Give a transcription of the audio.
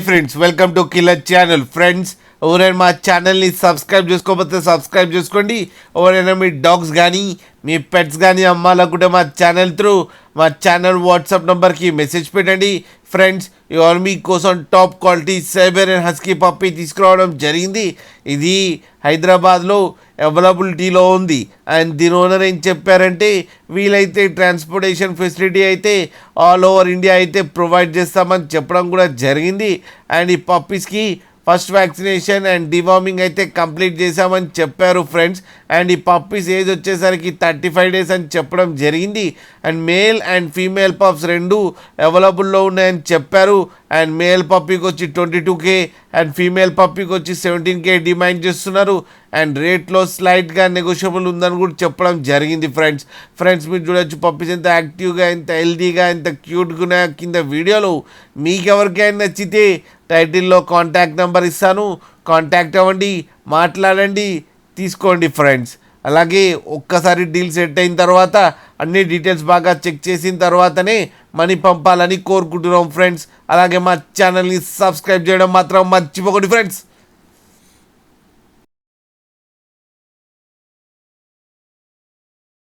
Friends welcome to killer channel. Friends ఎవరైనా మా ఛానల్ని సబ్స్క్రైబ్ చేసుకోకపోతే సబ్స్క్రైబ్ చేసుకోండి. ఎవరైనా మీ డాగ్స్ కానీ మీ పెట్స్ కానీ అమ్మాలనుకుంటే మా ఛానల్ త్రూ మా ఛానల్ వాట్సాప్ నెంబర్కి మెసేజ్ పెట్టండి. ఫ్రెండ్స్ ఇవాళ మీకోసం టాప్ క్వాలిటీ సైబెరియన్ హస్కీ పప్పీ తీసుకురావడం జరిగింది. ఇది హైదరాబాద్లో అవైలబిలిటీలో ఉంది. అండ్ దీని ఓనర్ ఏం చెప్పారంటే వీలైతే ట్రాన్స్పోర్టేషన్ ఫెసిలిటీ అయితే ఆల్ ఓవర్ ఇండియా అయితే ప్రొవైడ్ చేస్తామని చెప్పడం కూడా జరిగింది. అండ్ ఈ పప్పీస్కి ఫస్ట్ వ్యాక్సినేషన్ అండ్ డివార్మింగ్ అయితే కంప్లీట్ చేశామని చెప్పారు ఫ్రెండ్స్. అండ్ ఈ పప్పీస్ ఏజ్ వచ్చేసరికి 35 days అని చెప్పడం జరిగింది. And male and female pups రెండు అవైలబుల్లో ఉన్నాయని చెప్పారు. అండ్ మేల్ పప్పీకి వచ్చి 22K అండ్ ఫీమేల్ పప్పీకి వచ్చి 17K డిమాండ్ చేస్తున్నారు. అండ్ రేట్లో స్లైట్గా నెగోషియబుల్ ఉందని కూడా చెప్పడం జరిగింది. ఫ్రెండ్స్ మీరు చూడొచ్చు పప్పీస్ ఎంత యాక్టివ్గా, ఎంత హెల్తీగా, ఎంత క్యూట్గా కింద వీడియోలో. మీకు ఎవరికైనా నచ్చితే టైటిల్లో కాంటాక్ట్ నెంబర్ ఇస్తాను, కాంటాక్ట్ అవ్వండి, మాట్లాడండి, తీసుకోండి ఫ్రెండ్స్. అలాగే ఒక్కసారి డీల్ సెట్ అయిన తర్వాత అన్ని డీటెయిల్స్ బాగా చెక్ చేసిన తర్వాతనే మనీ పంపాలని కోరుకుంటున్నాం ఫ్రెండ్స్. అలాగే మా ఛానల్ని సబ్స్క్రైబ్ చేయడం మాత్రం మర్చిపోకండి ఫ్రెండ్స్.